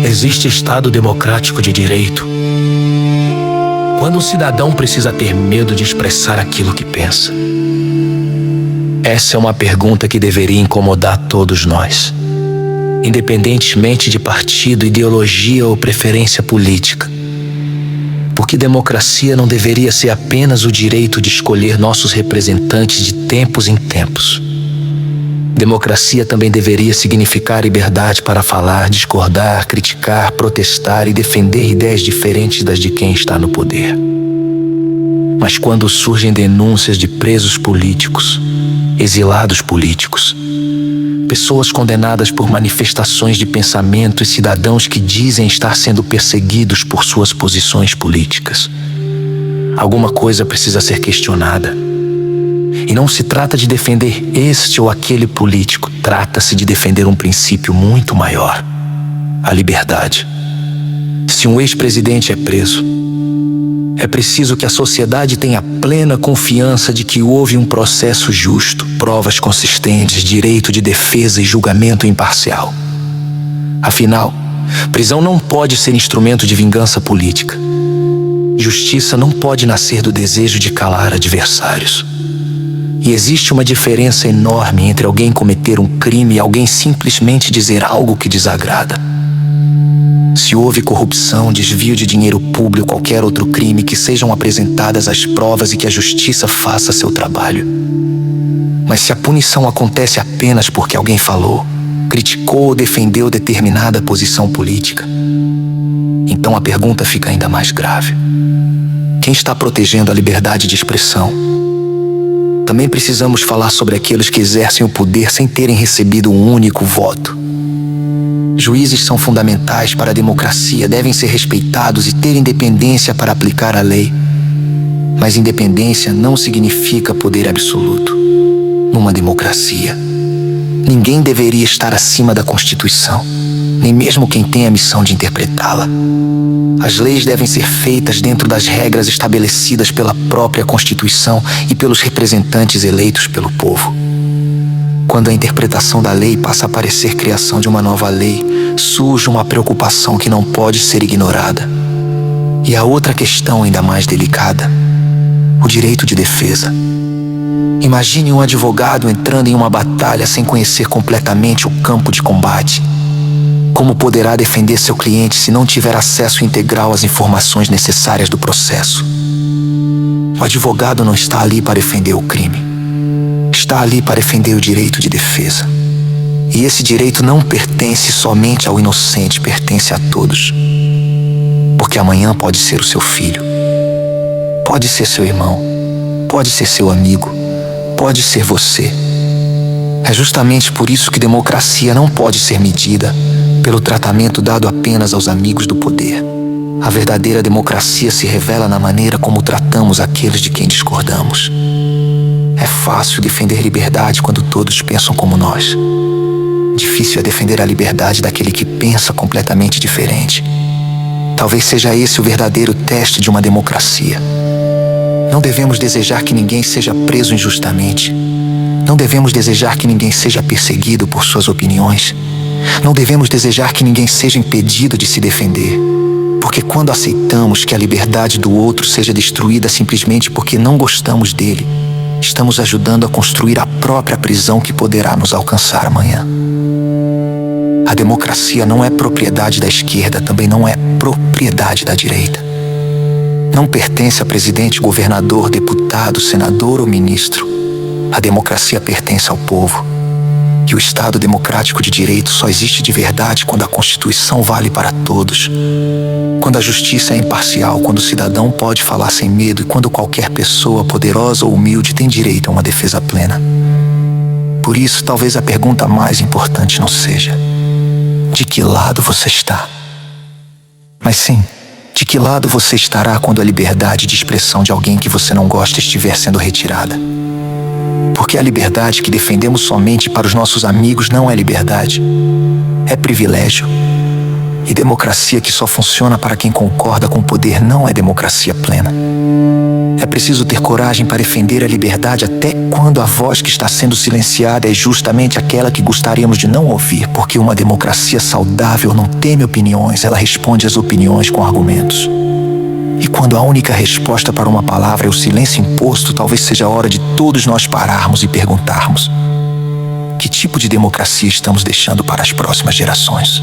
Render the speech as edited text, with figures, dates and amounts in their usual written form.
Existe Estado democrático de direito quando um cidadão precisa ter medo de expressar aquilo que pensa. Essa é uma pergunta que deveria incomodar todos nós, independentemente de partido, ideologia ou preferência política. Porque democracia não deveria ser apenas o direito de escolher nossos representantes de tempos em tempos. Democracia também deveria significar liberdade para falar, discordar, criticar, protestar e defender ideias diferentes das de quem está no poder. Mas quando surgem denúncias de presos políticos, exilados políticos, pessoas condenadas por manifestações de pensamento e cidadãos que dizem estar sendo perseguidos por suas posições políticas, alguma coisa precisa ser questionada. E não se trata de defender este ou aquele político, trata-se de defender um princípio muito maior: a liberdade. Se um ex-presidente é preso, é preciso que a sociedade tenha plena confiança de que houve um processo justo, provas consistentes, direito de defesa e julgamento imparcial. Afinal, prisão não pode ser instrumento de vingança política. Justiça não pode nascer do desejo de calar adversários. E existe uma diferença enorme entre alguém cometer um crime e alguém simplesmente dizer algo que desagrada. Se houve corrupção, desvio de dinheiro público, qualquer outro crime, que sejam apresentadas as provas e que a justiça faça seu trabalho. Mas se a punição acontece apenas porque alguém falou, criticou ou defendeu determinada posição política, então a pergunta fica ainda mais grave: quem está protegendo a liberdade de expressão? Também precisamos falar sobre aqueles que exercem o poder sem terem recebido um único voto. Juízes são fundamentais para a democracia, devem ser respeitados e ter independência para aplicar a lei. Mas independência não significa poder absoluto. Numa democracia, ninguém deveria estar acima da Constituição, nem mesmo quem tem a missão de interpretá-la. As leis devem ser feitas dentro das regras estabelecidas pela própria Constituição e pelos representantes eleitos pelo povo. Quando a interpretação da lei passa a parecer criação de uma nova lei, surge uma preocupação que não pode ser ignorada. E a outra questão ainda mais delicada: o direito de defesa. Imagine um advogado entrando em uma batalha sem conhecer completamente o campo de combate. Como poderá defender seu cliente se não tiver acesso integral às informações necessárias do processo? O advogado não está ali para defender o crime. Está ali para defender o direito de defesa. E esse direito não pertence somente ao inocente, pertence a todos. Porque amanhã pode ser o seu filho, pode ser seu irmão, pode ser seu amigo, pode ser você. É justamente por isso que democracia não pode ser medida pelo tratamento dado apenas aos amigos do poder. A verdadeira democracia se revela na maneira como tratamos aqueles de quem discordamos. É fácil defender liberdade quando todos pensam como nós. Difícil é defender a liberdade daquele que pensa completamente diferente. Talvez seja esse o verdadeiro teste de uma democracia. Não devemos desejar que ninguém seja preso injustamente. Não devemos desejar que ninguém seja perseguido por suas opiniões. Não devemos desejar que ninguém seja impedido de se defender. Porque quando aceitamos que a liberdade do outro seja destruída simplesmente porque não gostamos dele, estamos ajudando a construir a própria prisão que poderá nos alcançar amanhã. A democracia não é propriedade da esquerda, também não é propriedade da direita. Não pertence a presidente, governador, deputado, senador ou ministro. A democracia pertence ao povo. E o Estado democrático de direito só existe de verdade quando a Constituição vale para todos. Quando a justiça é imparcial, quando o cidadão pode falar sem medo e quando qualquer pessoa, poderosa ou humilde, tem direito a uma defesa plena. Por isso, talvez a pergunta mais importante não seja: de que lado você está? Mas sim, de que lado você estará quando a liberdade de expressão de alguém que você não gosta estiver sendo retirada? Porque a liberdade que defendemos somente para os nossos amigos não é liberdade, é privilégio. E democracia que só funciona para quem concorda com o poder não é democracia plena. É preciso ter coragem para defender a liberdade até quando a voz que está sendo silenciada é justamente aquela que gostaríamos de não ouvir, porque uma democracia saudável não teme opiniões, ela responde às opiniões com argumentos. E quando a única resposta para uma palavra é o silêncio imposto, talvez seja a hora de todos nós pararmos e perguntarmos: que tipo de democracia estamos deixando para as próximas gerações?